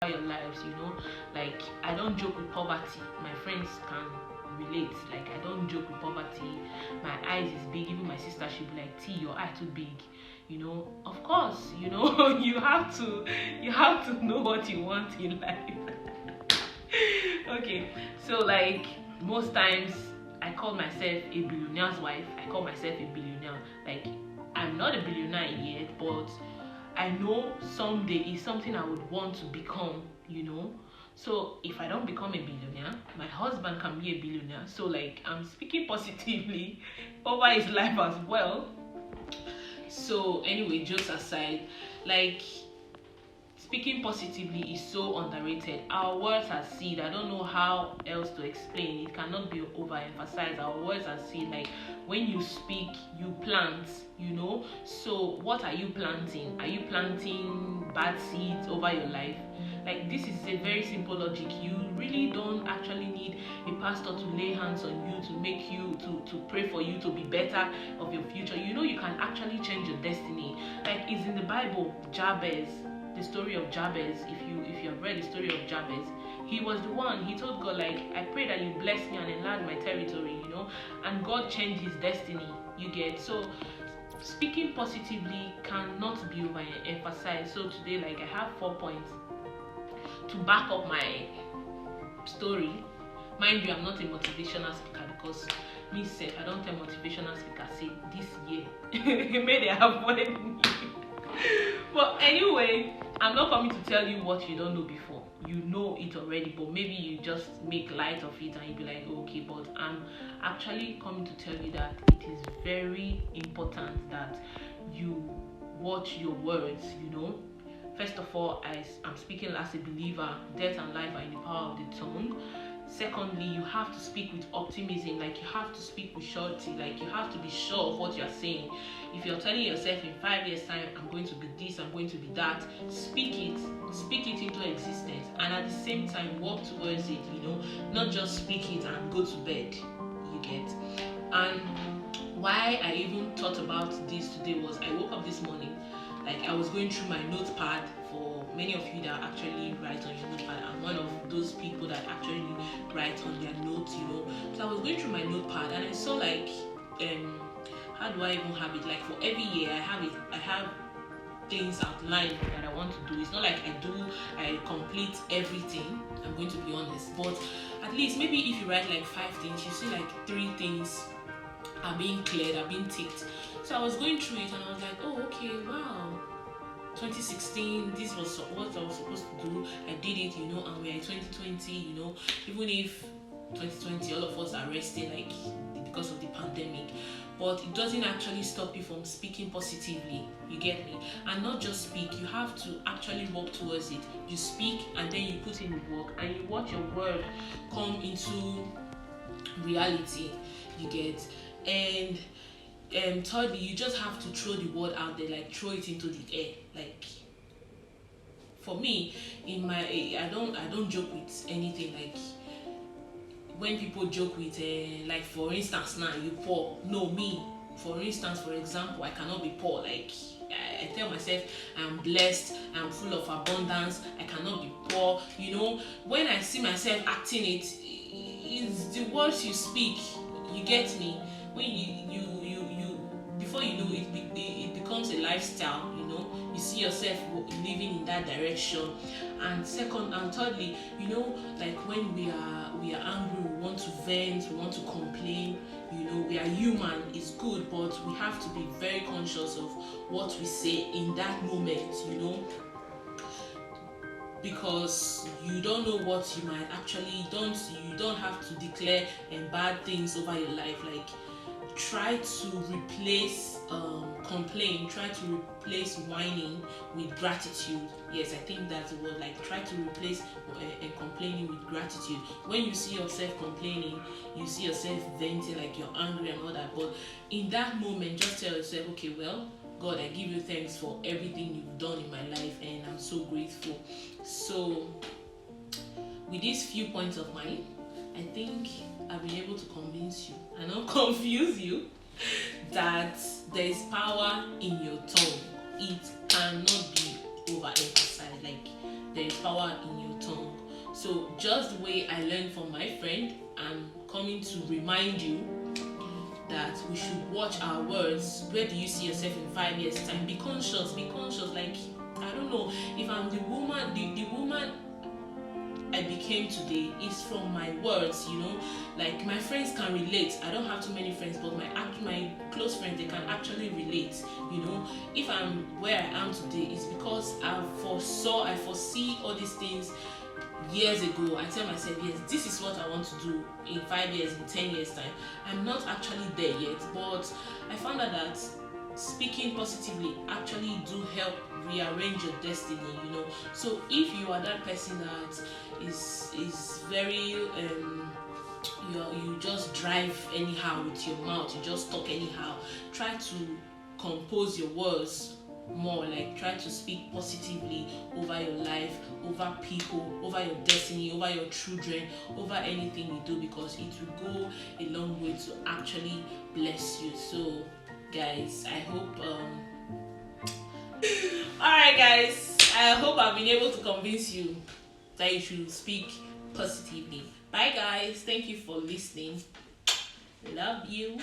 your lives, you know. Like, I don't joke with poverty. My friends can relate. Like, I don't joke with poverty. My eyes is big. Even my sister, she'll be like, T, your eye too big. You know, of course, you know, you have to know what you want in life. Okay, so like most times I call myself a billionaire's wife. I call myself a billionaire. Like, I'm not a billionaire yet, but I know someday it's something I would want to become, you know. So if I don't become a billionaire, my husband can be a billionaire. So like, I'm speaking positively over his life as well. So anyway, jokes aside, like, speaking positively is so underrated. Our words are seed. I don't know how else to explain. It cannot be overemphasized. Our words are seed. Like, when you speak, you plant, you know. So what are you planting? Are you planting bad seeds over your life? Like, this is a very simple logic. You really don't actually need a pastor to lay hands on you to make you to pray for you to be better of your future. You know, you can actually change your destiny. Like, it's in the Bible. Jabez, the story of Jabez. If you have read the story of Jabez, he was the one. He told God, like, I pray that you bless me and enlarge my territory, you know. And God changed his destiny. You get? So speaking positively cannot be overemphasized. So today, like, I have 4 points to back up my story. Mind you, I'm not a motivational speaker, because me self, I don't tell motivational speakers say this year may they avoid me. But anyway, I'm not coming to tell you what you don't know before. You know it already, but maybe you just make light of it and you be like, oh, okay. But I'm actually coming to tell you that it is very important that you watch your words, you know. First of all, I'm speaking as a believer. Death and life are in the power of the tongue. Secondly, you have to speak with optimism. Like, you have to speak with surety. Like, you have to be sure of what you're saying. If you're telling yourself in 5 years time, I'm going to be this, I'm going to be that, speak it into existence, and at the same time work towards it, you know. Not just speak it and go to bed, you get. And why I even thought about this today was, I woke up this morning, like, I was going through my notepad. For many of you that actually write on your notepad, I'm one of those people that actually write on their notes, you know. So I was going through my notepad and I saw, like, how do I even have it? Like, for every year I have things outlined that I want to do. It's not like I complete everything, I'm going to be honest, but at least maybe if you write like 5 things, you see like 3 things are being cleared, are being ticked. So I was going through it and I was like, oh, okay, wow, 2016, this was what I was supposed to do. I did it, you know, and we're in 2020, you know. Even if 2020 all of us are resting, like, because of the pandemic, but it doesn't actually stop you from speaking positively, you get me. And not just speak, you have to actually work towards it. You speak and then you put in the work and you watch your word come into reality, you get. And thirdly, you just have to throw the word out there, like throw it into the air. Like, for me, I don't joke with anything. Like, when people joke with like, for instance, now you poor. No, me, for instance, for example, I cannot be poor. Like, I tell myself I'm blessed, I'm full of abundance, I cannot be poor, you know. When I see myself acting it's the words you speak, you get me. When you before you know it, it becomes a lifestyle, you know. You see yourself living in that direction. And thirdly, you know, like, when we are angry, we want to vent, we want to complain, you know. We are human, it's good, but we have to be very conscious of what we say in that moment, you know, because you don't know what you might actually you don't have to declare bad things over your life. Like, try to replace complain, try to replace whining with gratitude. Yes, I think that's the word. Like, try to replace complaining with gratitude. When you see yourself complaining, you see yourself venting, like you're angry and all that, but in that moment, just tell yourself, okay, well, God, I give you thanks for everything you've done in my life, and I'm so grateful. So with these few points of mine, I think I've been able to convince you and not confuse you that there is power in your tongue. It cannot be overemphasized. Like, there is power in your tongue. So just the way I learned from my friend, I'm coming to remind you that we should watch our words. Where do you see yourself in 5 years time? Be conscious. Like, I don't know, if I'm the woman, the woman I became today is from my words, like my friends can relate. I don't have too many friends, but my close friends, they can actually relate. If I'm where I am today, it's because I foresee all these things years ago. I tell myself, yes, this is what I want to do in 5 years, in 10 years time. I'm not actually there yet, but I found out that speaking positively actually do help rearrange your destiny. So if you are that person that is very you just drive anyhow with your mouth, you just talk anyhow, try to compose your words more. Like, try to speak positively over your life, over people, over your destiny, over your children, over anything you do, because it will go a long way to actually bless you. So guys, I hope alright guys, I hope I've been able to convince you that you should speak positively. Bye guys, thank you for listening. Love you.